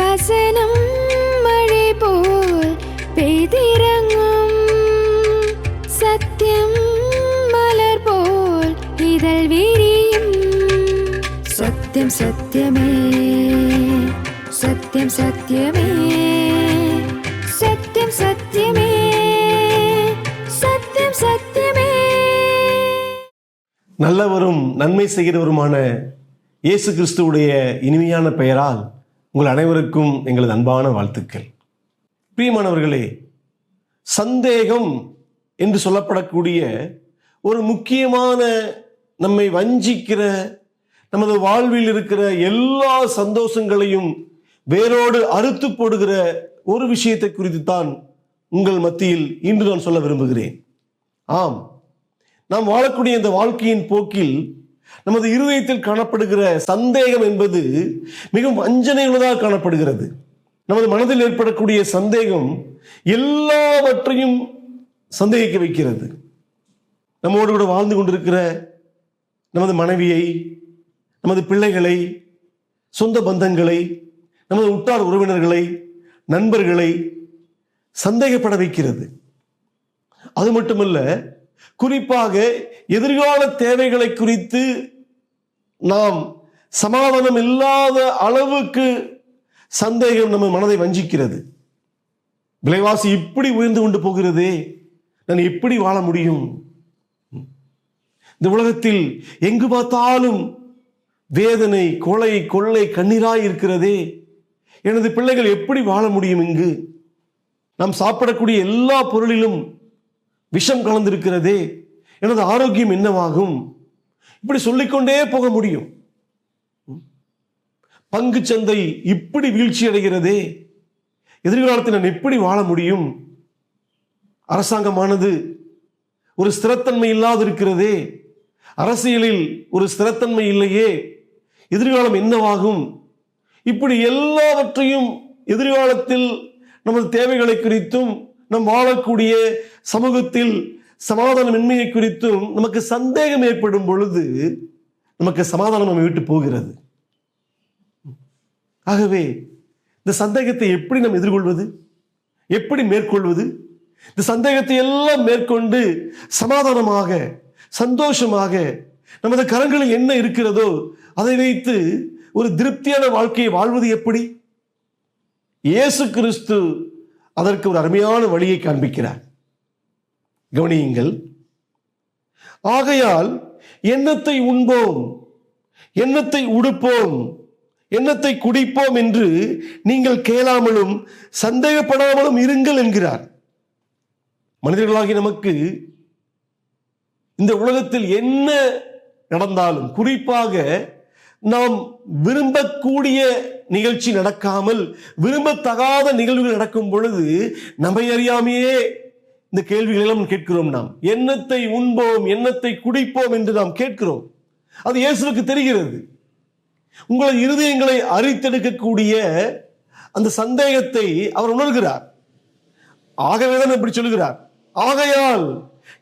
வசனம் மழை போல் பெய்திறங்கும், சத்தியம் மலர் போல் இதழ் விரியும். சத்தியம் சத்தியமே, சத்தியம் சத்தியமே, சத்தியம் சத்தியமே, சத்தியம் சத்தியமே. நல்லவரும் நன்மை செய்கிறவருமான இயேசு கிறிஸ்துவுடைய இனிமையான பெயரால் உங்கள் அனைவருக்கும் எங்களது அன்பான வாழ்த்துக்கள். பிரியமானவர்களே, சந்தேகம் என்று சொல்லப்படக்கூடிய ஒரு முக்கியமான நம்மை வஞ்சிக்கிற, நமது வாழ்வில் இருக்கிற எல்லா சந்தோஷங்களையும் வேரோடு அறுத்து போடுகிற ஒரு விஷயத்தை குறித்து தான் உங்கள் மத்தியில் இன்று நான் சொல்ல விரும்புகிறேன். ஆம், நாம் வாழக்கூடிய இந்த வாழ்க்கையின் போக்கில் நமது இருதயத்தில் காணப்படுகிற சந்தேகம் என்பது மிகவும் வஞ்சனையுள்ளதாக காணப்படுகிறது. நமது மனதில் ஏற்படக்கூடிய சந்தேகம் எல்லாவற்றையும் சந்தேகிக்க வைக்கிறது. நம்மோடு கூட வாழ்ந்து கொண்டிருக்கிற நமது மனைவியை, நமது பிள்ளைகளை, சொந்த பந்தங்களை, நமது உற்றார் உறவினர்களை, நண்பர்களை சந்தேகப்பட வைக்கிறது. அது மட்டுமல்ல, குறிப்பாக எதிர்கால தேவைகளை குறித்து நாம் சமாதானம் இல்லாத அளவுக்கு சந்தேகம் நம்ம மனதை வஞ்சிக்கிறது. விலைவாசி இப்படி உயர்ந்து கொண்டு போகிறதே, நான் எப்படி வாழ முடியும்? இந்த உலகத்தில் எங்கு பார்த்தாலும் வேதனை, கொலை, கொள்ளை, கண்ணீராய் இருக்கிறதே, எனது பிள்ளைகள் எப்படி வாழ முடியும்? இங்கு நாம் சாப்பிடக்கூடிய எல்லா பொருளிலும் விஷம் கலந்திருக்கிறதே, எனது ஆரோக்கியம் என்னவாகும்? இப்படி சொல்லிக்கொண்டே போக முடியும். பங்கு சந்தை இப்படி வீழ்ச்சி அடைகிறதே, எதிர்காலத்தில் நான் எப்படி வாழ முடியும்? அரசாங்கமானது ஒரு ஸ்திரத்தன்மை இல்லாது இருக்கிறதே, அரசியலில் ஒரு ஸ்திரத்தன்மை இல்லையே, எதிர்காலம் என்னவாகும்? இப்படி எல்லாவற்றையும் எதிர்காலத்தில் நமது தேவைகளை குறித்தும் நம் வாழக்கூடிய சமூகத்தில் சமாதானமின்மையை குறித்தும் நமக்கு சந்தேகம் ஏற்படும் பொழுது நமக்கு சமாதானம் நம்ம விட்டு போகிறது. ஆகவே இந்த சந்தேகத்தை எப்படி நாம் எதிர்கொள்வது, எப்படி மேற்கொள்வது? இந்த சந்தேகத்தை எல்லாம் மேற்கொண்டு சமாதானமாக, சந்தோஷமாக நமது கரங்களில் என்ன இருக்கிறதோ அதை வைத்து ஒரு திருப்தியான வாழ்க்கையை வாழ்வது எப்படி? இயேசு கிறிஸ்து அதற்கு ஒரு அருமையான வழியை காண்பிக்கிறார். கவனியுங்கள். ஆகையால் எண்ணத்தை உண்போம், எண்ணத்தை உடுப்போம், எண்ணத்தை குடிப்போம் என்று நீங்கள் கேளாமலும் சந்தேகப்படாமலும் இருங்கள் என்கிறார். மனிதர்களாகி நமக்கு இந்த உலகத்தில் என்ன நடந்தாலும், குறிப்பாக நாம் விரும்பக்கூடிய நிகழ்ச்சி நடக்காமல் விரும்பத்தகாத நிகழ்வுகள் நடக்கும் பொழுது நம்மை அறியாமையே இந்த கேள்விகள் எல்லாம் கேட்கிறோம். நாம் எண்ணத்தை உண்போம், எண்ணத்தை குடிப்போம் என்று நாம் கேட்கிறோம். அது இயேசுவுக்கு தெரிகிறது. உங்களது இருதயங்களை அரித்தெடுக்கக்கூடிய அந்த சந்தேகத்தை அவர் உணர்கிறார். ஆகவேதான் இப்படி சொல்லுகிறார். ஆகையால்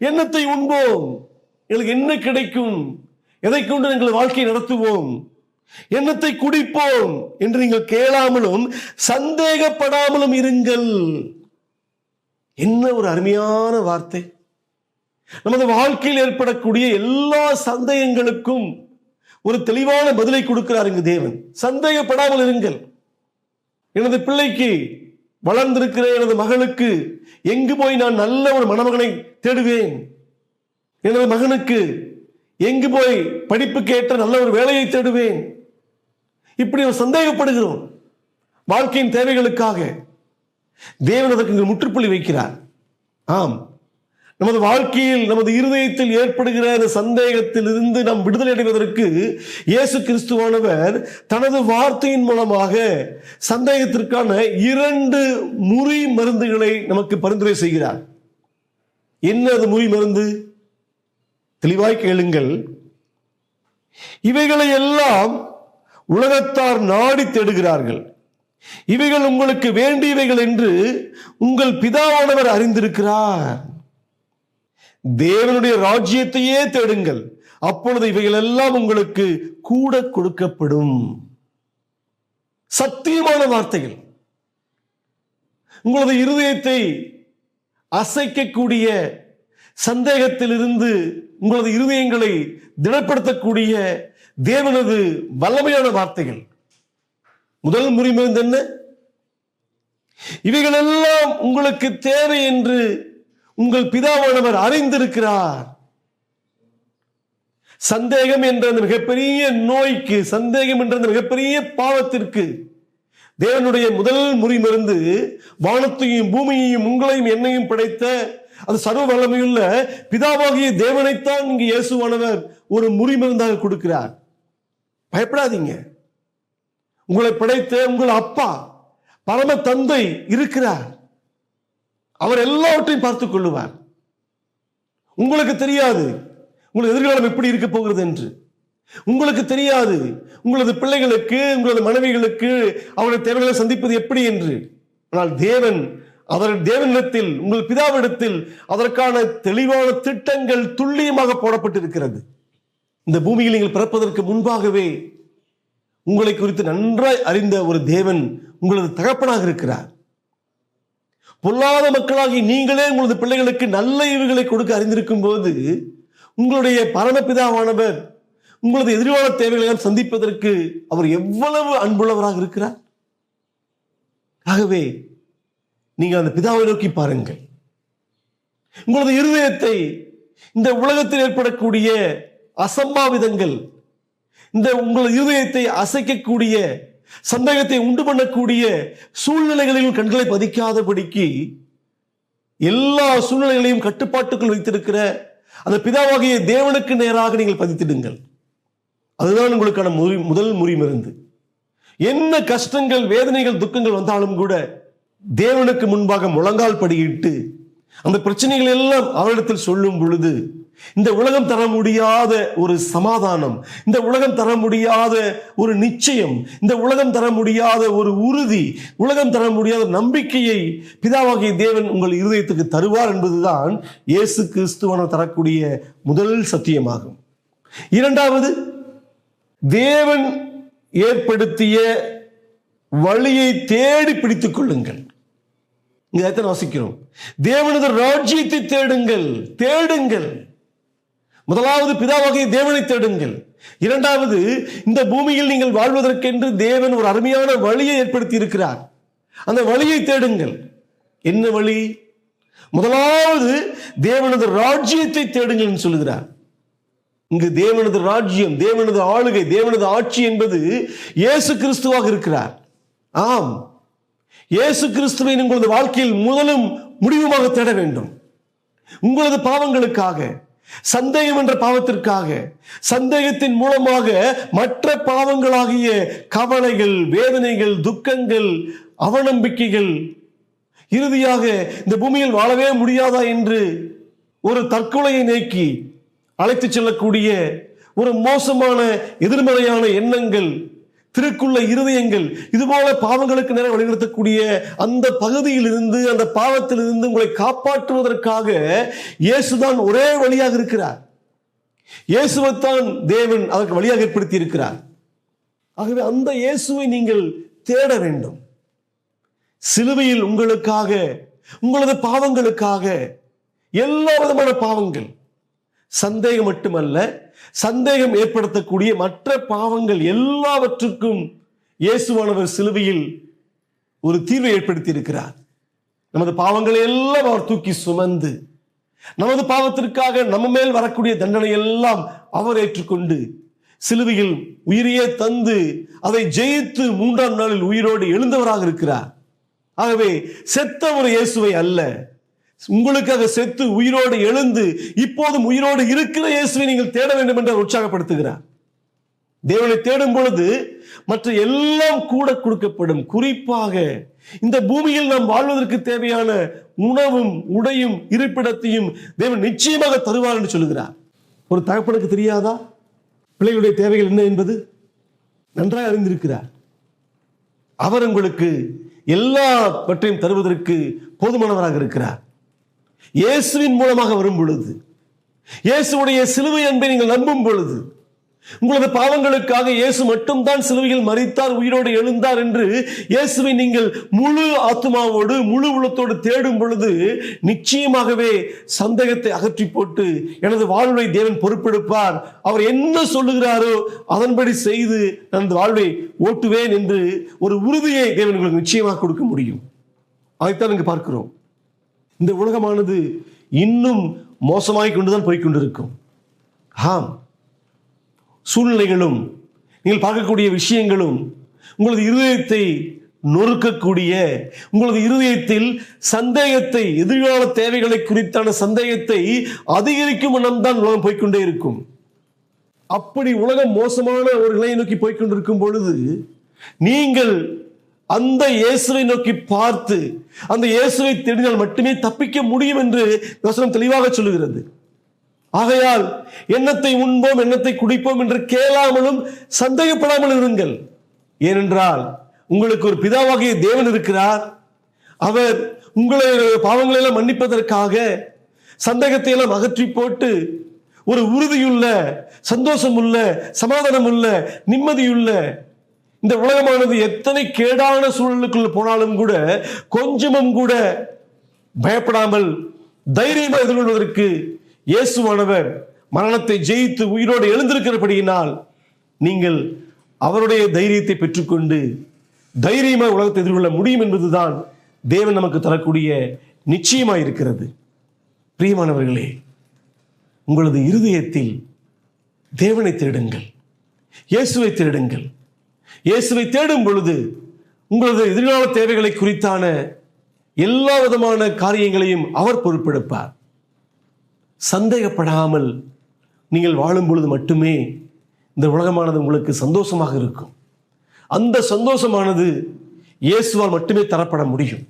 எண்ணத்தை உண்போம், எங்களுக்கு என்ன கிடைக்கும், எதை கொண்டு எங்கள் வாழ்க்கையை நடத்துவோம், எண்ணத்தை குடிப்போம் என்று நீங்கள் கேளாமலும் சந்தேகப்படாமலும் இருங்கள். என்ன ஒரு அருமையான வார்த்தை! நமது வாழ்க்கையில் ஏற்படக்கூடிய எல்லா சந்தேகங்களுக்கும் ஒரு தெளிவான பதிலை கொடுக்கிறார் இங்கு தேவன். சந்தேகப்படாமல் இருங்கள். எனது பிள்ளைக்கு, வளர்ந்திருக்கிற எனது மகளுக்கு எங்கு போய் நான் நல்ல ஒரு மணமகனை தேடுவேன்? எனது மகனுக்கு எங்கு போய் படிப்புக்கு ஏற்ற நல்ல ஒரு வேலையை தேடுவேன்? இப்படி நாம் சந்தேகப்படுகிறோம் வாழ்க்கையின் தேவைகளுக்காக. தேவன் அதற்கு இங்கு முற்றுப்புள்ளி வைக்கிறார். ஆம், நமது வாழ்க்கையில், நமது இருதயத்தில் ஏற்படுகிற அந்த சந்தேகத்தில் இருந்து நாம் விடுதலை அடைவதற்கு இயேசு கிறிஸ்துவானவர் தனது வார்த்தையின் மூலமாக சந்தேகத்திற்கான 2 முறி மருந்துகளை நமக்கு பரிந்துரை செய்கிறார். என்ன அது முறி மருந்து? தெளிவாய் கேளுங்கள். இவைகளை எல்லாம் உலகத்தார் நாடி தேடுகிறார்கள், இவைகள் உங்களுக்கு வேண்டியவைகள் என்று உங்கள் பிதாவானவர் அறிந்திருக்கிறார். தேவனுடைய ராஜ்யத்தையே தேடுங்கள், அப்பொழுது இவைகள் எல்லாம் உங்களுக்கு கூட கொடுக்கப்படும். சத்தியமான வார்த்தைகள். உங்களது இருதயத்தை அசைக்கக்கூடிய, சந்தேகத்திலிருந்து உங்களது இருதயங்களை திடப்படுத்தக்கூடிய தேவனது வல்லமையான வார்த்தைகள். முதல் முறைமருந்து என்ன? இவைகளெல்லாம் உங்களுக்கு தேவை என்று உங்கள் பிதாவானவர் அறிந்திருக்கிறார். சந்தேகம் என்ற அந்த மிகப்பெரிய நோய்க்கு, சந்தேகம் என்ற அந்த மிகப்பெரிய பாவத்திற்கு தேவனுடைய முதல் முறிமருந்து வானத்தையும் பூமியையும் உங்களையும் என்னையும் படைத்த அது சர்வ வல்லமையுள்ள பிதாவாகிய தேவனைத்தான் இங்கு இயேசுவானவர் ஒரு முறிமருந்தாக கொடுக்கிறார். பயப்படாதீங்க. உங்களை படைத்த உங்கள் அப்பா பரம தந்தை இருக்கிறார். அவர் எல்லாவற்றையும் பார்த்துக் கொள்ளுவார். உங்களுக்கு தெரியாது உங்களது எதிர்காலம் எப்படி இருக்க போகிறது என்று. உங்களுக்கு தெரியாது உங்களது பிள்ளைகளுக்கு, உங்களது மனைவிகளுக்கு அவருடைய தேவைகளை சந்திப்பது எப்படி என்று. ஆனால் தேவனிடத்தில், உங்கள் பிதாவிடத்தில் அதற்கான தெளிவான திட்டங்கள் துல்லியமாக போடப்பட்டிருக்கிறது. இந்த பூமியில் நீங்கள் பிறப்பதற்கு முன்பாகவே உங்களை குறித்து நன்றாய் அறிந்த ஒரு தேவன் உங்களது தகப்பனாக இருக்கிறார். பொல்லாத மக்களாகி நீங்களே உங்களது பிள்ளைகளுக்கு நல்ல ஈவுகளை கொடுக்க அறிந்திருக்கும் போது உங்களுடைய பரமபிதாவானவர் உங்களது எதிர்கால தேவைகளை சந்திப்பதற்கு அவர் எவ்வளவு அன்புள்ளவராக இருக்கிறார். ஆகவே நீங்கள் அந்த பிதாவை நோக்கி பாருங்கள். உங்களது இருதயத்தை இந்த உலகத்தில் ஏற்படக்கூடிய அசம்பாவிதங்கள், இந்த உங்களது இருதயத்தை அசைக்கக்கூடிய, சந்தேகத்தை உண்டு பண்ணக்கூடிய சூழ்நிலைகளிலும் கண்களை பதிக்காதபடிக்கு எல்லா சூழ்நிலைகளையும் கட்டுப்பாட்டுக்குள் வைத்திருக்கிற அந்த பிதாவாகிய தேவனுக்கு நேராக நீங்கள் பதித்திடுங்கள். அதுதான் உங்களுக்கான முதல் முறிமருந்து. என்ன கஷ்டங்கள், வேதனைகள், துக்கங்கள் வந்தாலும் கூட தேவனுக்கு முன்பாக முழங்கால் படியிட்டு அந்த பிரச்சனைகள் எல்லாம் அவரிடத்தில் சொல்லும் பொழுது இந்த உலகம் தர முடியாத ஒரு சமாதானம், இந்த உலகம் தர முடியாத ஒரு நிச்சயம், இந்த உலகம் தர முடியாத ஒரு உறுதி, உலகம் தர முடியாத நம்பிக்கையை பிதாவாகிய தேவன் உங்கள் இருதயத்துக்கு தருவார் என்பதுதான் இயேசு கிறிஸ்துவான தரக்கூடிய முதல் சத்தியமாகும். இரண்டாவது, தேவன் ஏற்படுத்திய வழியை தேடி பிடித்துக் கொள்ளுங்கள். இங்க வாசிக்கிறோம், தேவனது ராஜ்யத்தை தேடுங்கள். முதலாவது பிதாவாகிய தேவனை தேடுங்கள். இரண்டாவது, இந்த பூமியில் நீங்கள் வாழ்வதற்கென்று தேவன் ஒரு அருமையான வழியை ஏற்படுத்தி இருக்கிறார். அந்த வழியை தேடுங்கள். என்ன வழி? முதலாவது தேவனது ராஜ்யத்தை தேடுங்கள் என்று சொல்லுகிறார். இங்கு தேவனது ராஜ்யம், தேவனது ஆளுகை, தேவனது ஆட்சி என்பது இயேசு கிறிஸ்துவாக இருக்கிறார். ஆம், இயேசு கிறிஸ்துவை உங்களது வாழ்க்கையில் முதலும் முடிவுமாக தேட வேண்டும். உங்களது பாவங்களுக்காக, சந்தேகம் என்ற பாவத்திற்காக, சந்தேகத்தின் மூலமாக மற்ற பாவங்களாகிய கவலைகள், வேதனைகள், துக்கங்கள், அவநம்பிக்கைகள், இறுதியாக இந்த பூமியில் வாழவே முடியாதா என்று ஒரு தற்கொலையை நோக்கி அழைத்து செல்லக்கூடிய ஒரு மோசமான எதிர்மறையான எண்ணங்கள், திருக்குள்ள இருதயங்கள், இதுபோல பாவங்களுக்கு நேரம் வழிநடத்தக்கூடிய அந்த பகுதியில் இருந்து, அந்த பாவத்தில் இருந்து உங்களை காப்பாற்றுவதற்காக இயேசுதான் ஒரே வழியாக இருக்கிறார். இயேசுவைத்தான் தேவன் அதற்கு வழியாக ஏற்படுத்தி இருக்கிறார். ஆகவே அந்த இயேசுவை நீங்கள் தேட வேண்டும். சிலுவையில் உங்களுக்காக, உங்களது பாவங்களுக்காக, எல்லா விதமான பாவங்கள், சந்தேகம் மட்டுமல்ல, சந்தேகம் ஏற்படுத்தக்கூடிய மற்ற பாவங்கள் எல்லாவற்றுக்கும் இயேசுவானவர் சிலுவையில் ஒரு தீர்வை ஏற்படுத்தி இருக்கிறார். நமது பாவங்களை எல்லாம் அவர் தூக்கி சுமந்து, நமது பாவத்திற்காக நம்ம மேல் வரக்கூடிய தண்டனை எல்லாம் அவர் ஏற்றுக்கொண்டு சிலுவையில் உயிரையே தந்து அதை ஜெயித்து 3ஆம் நாளில் உயிரோடு எழுந்தவராக இருக்கிறார். ஆகவே செத்த ஒரு இயேசுவை அல்ல, உங்களுக்காக செத்து உயிரோடு எழுந்து இப்போதும் உயிரோடு இருக்கிற இயேசுவை நீங்கள் தேட வேண்டும் என்று உற்சாகப்படுத்துகிறார். தேவனை தேடும் பொழுது மற்ற எல்லாம் கூட கொடுக்கப்படும். குறிப்பாக இந்த பூமியில் நாம் வாழ்வதற்கு தேவையான உணவும் உடையும் இருப்பிடத்தையும் தேவன் நிச்சயமாக தருவார் என்று சொல்லுகிறார். ஒரு தகப்பனுக்கு தெரியாதா பிள்ளைகளுடைய தேவைகள் என்ன என்பது? நன்றாக அறிந்திருக்கிறார். அவர் உங்களுக்கு எல்லாவற்றையும் தருவதற்கு போதுமானவராக இருக்கிறார். இயேசுவின் மூலமாக வரும் பொழுது, இயேசுடைய சிலுவை அன்பை நீங்கள் நம்பும் பொழுது, உங்களது பாவங்களுக்காக இயேசு மட்டும்தான் சிலுவையில் மரித்தார், உயிரோடு எழுந்தார் என்று இயேசுவை நீங்கள் முழு ஆத்மாவோடு முழு உள்ளத்தோடு தேடும் பொழுது நிச்சயமாகவே சந்தேகத்தை அகற்றி போட்டு எனது வாழ்வை தேவன் பொறுப்பெடுப்பார், அவர் என்ன சொல்லுகிறாரோ அதன்படி செய்து எனது வாழ்வை ஓட்டுவேன் என்று ஒரு உறுதியை தேவன் உங்களுக்கு நிச்சயமாக கொடுக்க முடியும். அதைத்தான் இங்கு பார்க்கிறோம். இந்த உலகமானது இன்னும் மோசமாய் கொண்டுதான் போய்கொண்டிருக்கும். ஆம், சூழ்நிலைகளும் நீங்கள் பார்க்கக்கூடிய விஷயங்களும் உங்களது இருதயத்தை நொறுக்கக்கூடிய, உங்களது இருதயத்தில் சந்தேகத்தை, எதிர்கால தேவைகளை குறித்தான சந்தேகத்தை அதிகரிக்கும் வண்ணம்தான் உலகம் போய்கொண்டே இருக்கும். அப்படி உலகம் மோசமான ஒரு நிலையை நோக்கி போய்கொண்டிருக்கும் பொழுது நீங்கள் அந்த இயேசுவை நோக்கி பார்த்து அந்த இயேசுவை தேடினால் மட்டுமே தப்பிக்க முடியும் என்று வசனம் தெளிவாக சொல்லுகிறது. ஆகையால் எண்ணத்தை உண்போம் எண்ணத்தை குடிப்போம் என்று கேளாமலும் சந்தேகப்படாமல் இருங்கள். ஏனென்றால் உங்களுக்கு ஒரு பிதாவாகிய தேவன் இருக்கிறார். அவர் உங்களை பாவங்களை எல்லாம் மன்னிப்பதற்காக சந்தேகத்தை எல்லாம் அகற்றி போட்டு ஒரு உறுதியுள்ள, சந்தோஷமுள்ள, சமாதானமுள்ள, நிம்மதியுள்ள, இந்த உலகமானது எத்தனை கேடான சூழலுக்குள்ள போனாலும் கூட கொஞ்சமும் கூட பயப்படாமல் தைரியமாக எதிர்கொள்வதற்கு இயேசுவானவர் மரணத்தை ஜெயித்து உயிரோடு எழுந்திருக்கிறபடியினால் நீங்கள் அவருடைய தைரியத்தை பெற்றுக்கொண்டு தைரியமாக உலகத்தை எதிர்கொள்ள முடியும் என்பதுதான் தேவன் நமக்கு தரக்கூடிய நிச்சயமாக இருக்கிறது. பிரியமானவர்களே, உங்களது இருதயத்தில் தேவனை தேடுங்கள், இயேசுவை தேடுங்கள். இயேசுவை தேடும் பொழுது உங்களது எதிர்கால தேவைகளை குறித்தான எல்லா விதமான காரியங்களையும் அவர் பொறுப்பெடுப்பார். சந்தேகப்படாமல் நீங்கள் வாழும் பொழுது மட்டுமே இந்த உலகமானது உங்களுக்கு சந்தோஷமாக இருக்கும். அந்த சந்தோஷமானது இயேசுவால் மட்டுமே தரப்பட முடியும்.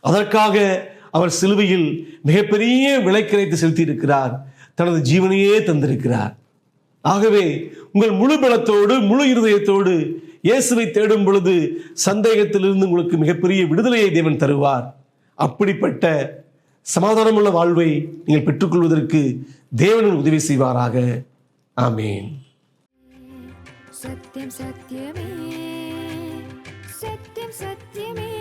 அதற்காக அவர் சிலுவையில் மிகப்பெரிய விலைக்கிரயத்தை செலுத்தி இருக்கிறார், தனது ஜீவனையே தந்திருக்கிறார். ஆகவே உங்கள் முழு பலத்தோடு முழு இருதயத்தோடு இயேசுவை தேடும் பொழுது சந்தேகத்திலிருந்து உங்களுக்கு மிகப்பெரிய விடுதலையை தேவன் தருவார். அப்படிப்பட்ட சமாதானமுள்ள வாழ்வை நீங்கள் பெற்றுக்கொள்வதற்கு தேவன் உதவி செய்வாராக. ஆமேன். சத்யம் சத்யமே, சத்யம் சத்யமே.